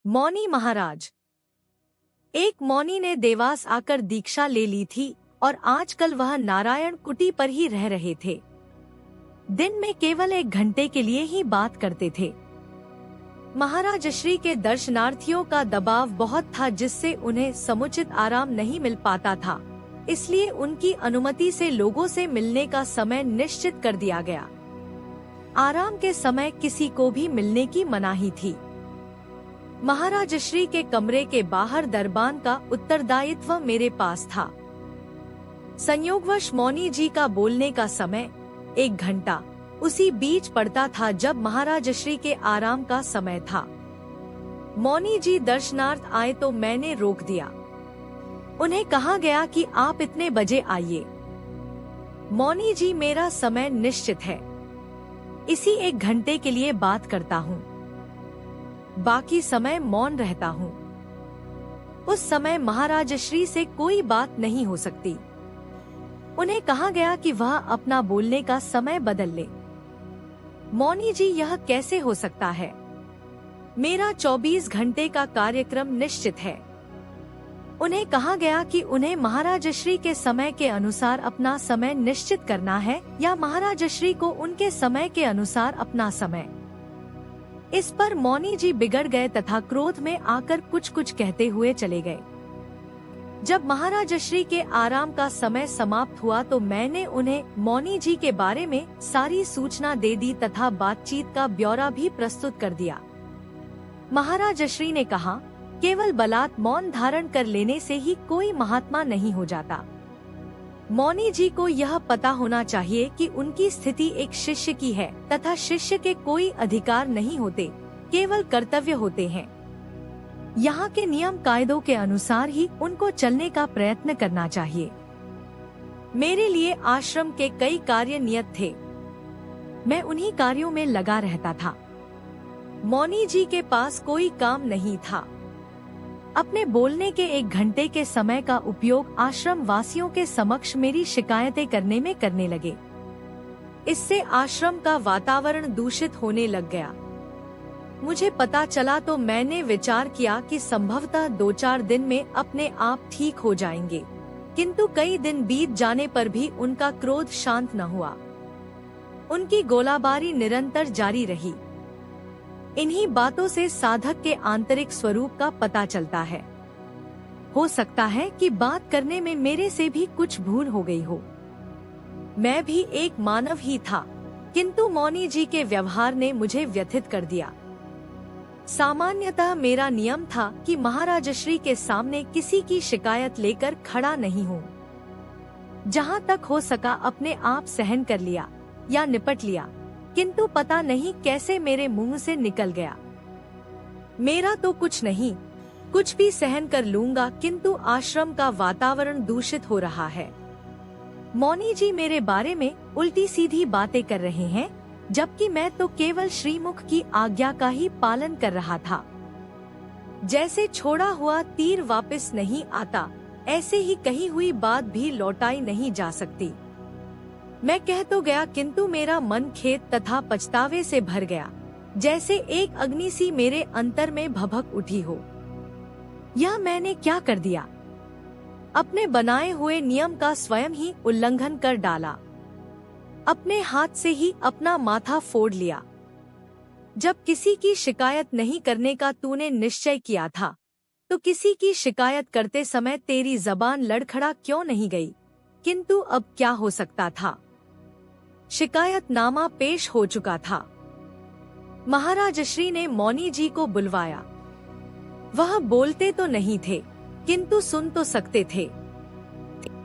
मौनी महाराज। एक मौनी ने देवास आकर दीक्षा ले ली थी और आजकल वह नारायण कुटी पर ही रह रहे थे। दिन में केवल 1 घंटे के लिए ही बात करते थे। महाराज श्री के दर्शनार्थियों का दबाव बहुत था, जिससे उन्हें समुचित आराम नहीं मिल पाता था। इसलिए उनकी अनुमति से लोगों से मिलने का समय निश्चित कर दिया गया। आराम के समय किसी को भी मिलने की मनाही थी। महाराज श्री के कमरे के बाहर दरबान का उत्तरदायित्व मेरे पास था। संयोगवश मौनी जी का बोलने का समय 1 घंटा उसी बीच पड़ता था जब महाराज श्री के आराम का समय था। मौनी जी दर्शनार्थ आए तो मैंने रोक दिया। उन्हें कहा गया कि आप इतने बजे आइए। मौनी जी, मेरा समय निश्चित है, इसी 1 घंटे के लिए बात करता हूँ, बाकी समय मौन रहता हूँ। उस समय महाराज श्री से कोई बात नहीं हो सकती। उन्हें कहा गया कि वह अपना बोलने का समय बदल ले। मौनी जी, यह कैसे हो सकता है? मेरा 24 घंटे का कार्यक्रम निश्चित है। उन्हें कहा गया कि उन्हें महाराज श्री के समय के अनुसार अपना समय निश्चित करना है या महाराज श्री को उनके समय के अनुसार अपना समय। इस पर मौनी जी बिगड़ गए तथा क्रोध में आकर कुछ कुछ कहते हुए चले गए। जब महाराज श्री के आराम का समय समाप्त हुआ तो मैंने उन्हें मौनी जी के बारे में सारी सूचना दे दी तथा बातचीत का ब्यौरा भी प्रस्तुत कर दिया। महाराज श्री ने कहा, केवल बलात् मौन धारण कर लेने से ही कोई महात्मा नहीं हो जाता। मौनी जी को यह पता होना चाहिए कि उनकी स्थिति एक शिष्य की है तथा शिष्य के कोई अधिकार नहीं होते, केवल कर्तव्य होते हैं। यहाँ के नियम कायदों के अनुसार ही उनको चलने का प्रयत्न करना चाहिए। मेरे लिए आश्रम के कई कार्य नियत थे, मैं उन्हीं कार्यों में लगा रहता था। मौनी जी के पास कोई काम नहीं था। अपने बोलने के 1 घंटे के समय का उपयोग आश्रम वासियों के समक्ष मेरी शिकायतें करने में करने लगे। इससे आश्रम का वातावरण दूषित होने लग गया। मुझे पता चला तो मैंने विचार किया कि संभवतः 2-4 दिन में अपने आप ठीक हो जाएंगे, किंतु कई दिन बीत जाने पर भी उनका क्रोध शांत न हुआ। उनकी गोलाबारी निरंतर जारी रही। इन्हीं बातों से साधक के आंतरिक स्वरूप का पता चलता है। हो सकता है कि बात करने में मेरे से भी कुछ भूल हो गई हो। मैं भी एक मानव ही था, किंतु मौनी जी के व्यवहार ने मुझे व्यथित कर दिया। सामान्यतः मेरा नियम था कि महाराज श्री के सामने किसी की शिकायत लेकर खड़ा नहीं हूँ। जहाँ तक हो सका अपने आप सहन कर लिया या निपट लिया, किंतु पता नहीं कैसे मेरे मुंह से निकल गया, मेरा तो कुछ नहीं, कुछ भी सहन कर लूंगा, किंतु आश्रम का वातावरण दूषित हो रहा है। मौनी जी मेरे बारे में उल्टी सीधी बातें कर रहे हैं, जबकि मैं तो केवल श्रीमुख की आज्ञा का ही पालन कर रहा था। जैसे छोड़ा हुआ तीर वापस नहीं आता, ऐसे ही कही हुई बात भी लौटाई नहीं जा सकती। मैं कह तो गया, किंतु मेरा मन खेद तथा पछतावे से भर गया, जैसे एक अग्नि सी मेरे अंतर में भभक उठी हो। यह मैंने क्या कर दिया? अपने बनाए हुए नियम का स्वयं ही उल्लंघन कर डाला। अपने हाथ से ही अपना माथा फोड़ लिया। जब किसी की शिकायत नहीं करने का तूने निश्चय किया था, तो किसी की शिकायत करते समय तेरी जबान लड़खड़ा क्यों नहीं गई? किंतु अब क्या हो सकता था? शिकायतनामा पेश हो चुका था। महाराज श्री ने मौनी जी को बुलवाया। वह बोलते तो नहीं थे, किंतु सुन तो सकते थे।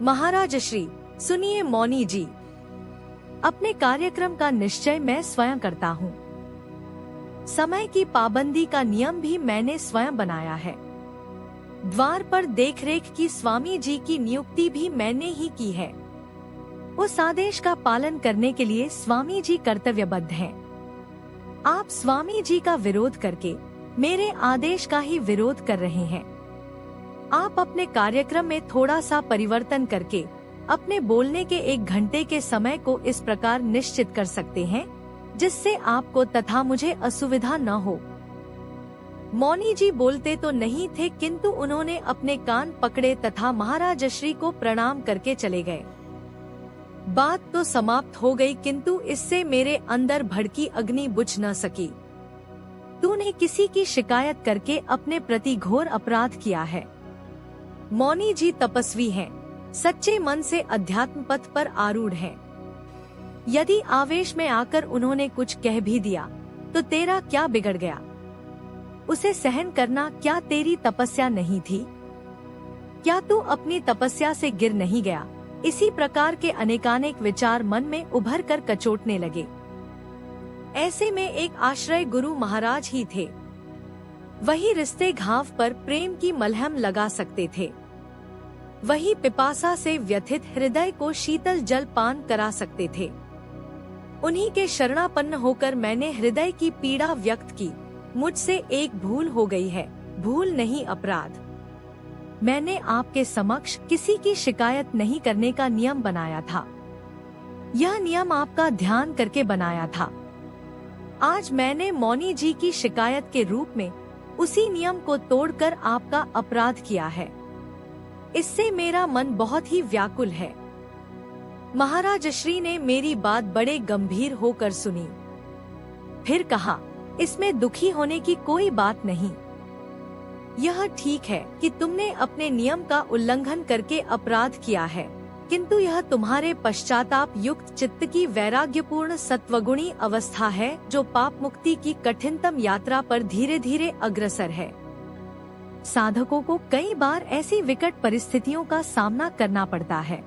महाराज श्री, सुनिए मौनी जी, अपने कार्यक्रम का निश्चय मैं स्वयं करता हूँ। समय की पाबंदी का नियम भी मैंने स्वयं बनाया है। द्वार पर देखरेख की स्वामी जी की नियुक्ति भी मैंने ही की है। उस आदेश का पालन करने के लिए स्वामी जी कर्तव्यबद्ध हैं। आप स्वामी जी का विरोध करके मेरे आदेश का ही विरोध कर रहे हैं। आप अपने कार्यक्रम में थोड़ा सा परिवर्तन करके अपने बोलने के 1 घंटे के समय को इस प्रकार निश्चित कर सकते हैं जिससे आपको तथा मुझे असुविधा न हो। मौनी जी बोलते तो नहीं थे, किंतु उन्होंने अपने कान पकड़े तथा महाराज श्री को प्रणाम करके चले गए। बात तो समाप्त हो गई, किंतु इससे मेरे अंदर भड़की अग्नि बुझ न सकी। तूने किसी की शिकायत करके अपने प्रति घोर अपराध किया है। मौनी जी तपस्वी हैं, सच्चे मन से अध्यात्म पथ पर आरूढ़ हैं। यदि आवेश में आकर उन्होंने कुछ कह भी दिया तो तेरा क्या बिगड़ गया? उसे सहन करना क्या तेरी तपस्या नहीं थी? क्या तू अपनी तपस्या से गिर नहीं गया? इसी प्रकार के अनेकानेक विचार मन में उभर कर कचोटने लगे। ऐसे में एक आश्रय गुरु महाराज ही थे। वही रिश्ते घाव पर प्रेम की मलहम लगा सकते थे। वही पिपासा से व्यथित हृदय को शीतल जल पान करा सकते थे। उन्हीं के शरणापन्न होकर मैंने हृदय की पीड़ा व्यक्त की। मुझसे एक भूल हो गई है, भूल नहीं अपराध। मैंने आपके समक्ष किसी की शिकायत नहीं करने का नियम बनाया था। यह नियम आपका ध्यान करके बनाया था। आज मैंने मौनी जी की शिकायत के रूप में उसी नियम को तोड़कर आपका अपराध किया है। इससे मेरा मन बहुत ही व्याकुल है। महाराज श्री ने मेरी बात बड़े गंभीर होकर सुनी। फिर कहा, इसमें दुखी होने की कोई बात नहीं। यह ठीक है कि तुमने अपने नियम का उल्लंघन करके अपराध किया है, किंतु यह तुम्हारे पश्चाताप युक्त चित्त की वैराग्यपूर्ण सत्वगुणी अवस्था है, जो पाप मुक्ति की कठिनतम यात्रा पर धीरे धीरे अग्रसर है। साधकों को कई बार ऐसी विकट परिस्थितियों का सामना करना पड़ता है।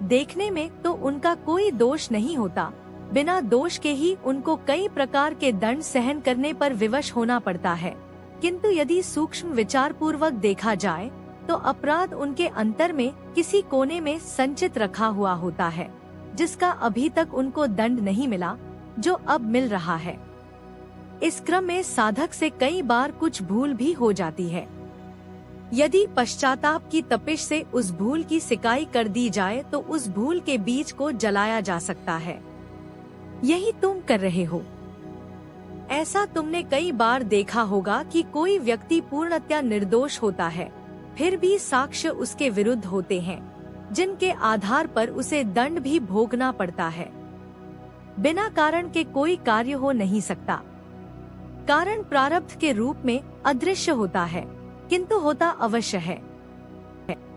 देखने में तो उनका कोई दोष नहीं होता, बिना दोष के ही उनको कई प्रकार के दंड सहन करने पर विवश होना पड़ता है, किंतु यदि सूक्ष्म विचार पूर्वक देखा जाए तो अपराध उनके अंतर में किसी कोने में संचित रखा हुआ होता है, जिसका अभी तक उनको दंड नहीं मिला, जो अब मिल रहा है। इस क्रम में साधक से कई बार कुछ भूल भी हो जाती है। यदि पश्चाताप की तपिश से उस भूल की सिकाई कर दी जाए तो उस भूल के बीज को जलाया जा सकता है। यही तुम कर रहे हो। ऐसा तुमने कई बार देखा होगा कि कोई व्यक्ति पूर्णतया निर्दोष होता है, फिर भी साक्ष्य उसके विरुद्ध होते हैं, जिनके आधार पर उसे दंड भी भोगना पड़ता है। बिना कारण के कोई कार्य हो नहीं सकता। कारण प्रारब्ध के रूप में अदृश्य होता है, किंतु होता अवश्य है।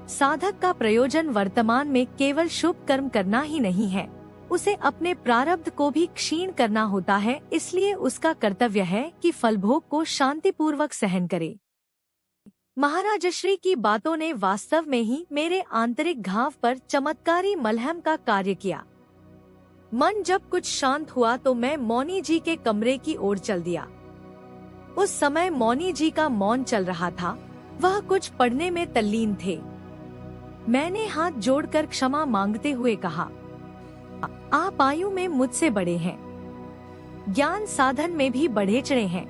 साधक का प्रयोजन वर्तमान में केवल शुभ कर्म करना ही नहीं है, उसे अपने प्रारब्ध को भी क्षीण करना होता है। इसलिए उसका कर्तव्य है कि फलभोग को शांतिपूर्वक सहन करे। महाराज श्री की बातों ने वास्तव में ही मेरे आंतरिक घाव पर चमत्कारी मलहम का कार्य किया। मन जब कुछ शांत हुआ तो मैं मौनी जी के कमरे की ओर चल दिया। उस समय मौनी जी का मौन चल रहा था, वह कुछ पढ़ने में तल्लीन थे। मैंने हाथ जोड़कर क्षमा मांगते हुए कहा, आप आयु में मुझसे बड़े हैं, ज्ञान साधन में भी बढ़े चढ़े हैं।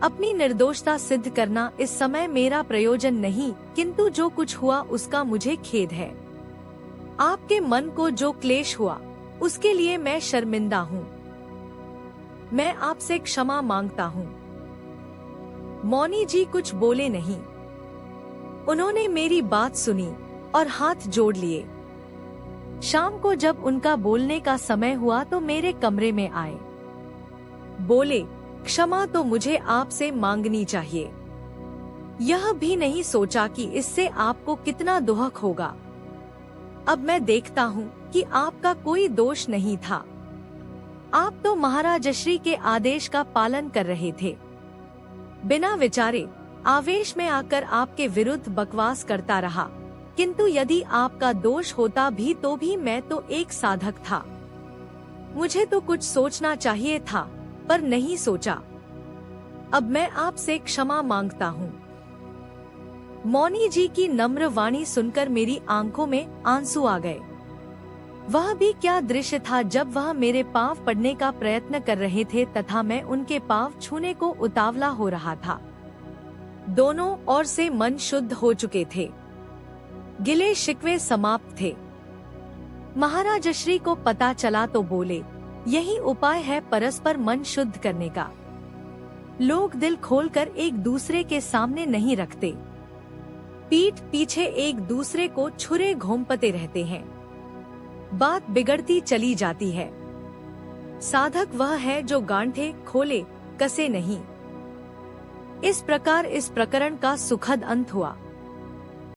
अपनी निर्दोषता सिद्ध करना इस समय मेरा प्रयोजन नहीं, किंतु जो कुछ हुआ उसका मुझे खेद है। आपके मन को जो क्लेश हुआ उसके लिए मैं शर्मिंदा हूँ। मैं आपसे क्षमा मांगता हूँ। मौनी जी कुछ बोले नहीं। उन्होंने मेरी बात सुनी और हाथ जोड़ लिए। शाम को जब उनका बोलने का समय हुआ तो मेरे कमरे में आए। बोले, क्षमा तो मुझे आपसे मांगनी चाहिए। यह भी नहीं सोचा कि इससे आपको कितना दुख होगा। अब मैं देखता हूँ कि आपका कोई दोष नहीं था। आप तो महाराज श्री के आदेश का पालन कर रहे थे। बिना विचारे आवेश में आकर आपके विरुद्ध बकवास करता रहा, किंतु यदि आपका दोष होता भी तो भी मैं तो एक साधक था। मुझे तो कुछ सोचना चाहिए था, पर नहीं सोचा। अब मैं आपसे क्षमा मांगता हूँ। मौनी जी की नम्र वाणी सुनकर मेरी आंखों में आंसू आ गए। वह भी क्या दृश्य था जब वह मेरे पांव पड़ने का प्रयत्न कर रहे थे तथा मैं उनके पांव छूने को उतावला हो रहा था। दोनों ओर से मन शुद्ध हो चुके थे, गिले शिकवे समाप्त थे। महाराज श्री को पता चला तो बोले, यही उपाय है परस्पर मन शुद्ध करने का। लोग दिल खोलकर एक दूसरे के सामने नहीं रखते, पीठ पीछे एक दूसरे को छुरे घोंपते रहते हैं। बात बिगड़ती चली जाती है। साधक वह है जो गांठे खोले, कसे नहीं। इस प्रकार इस प्रकरण का सुखद अंत हुआ।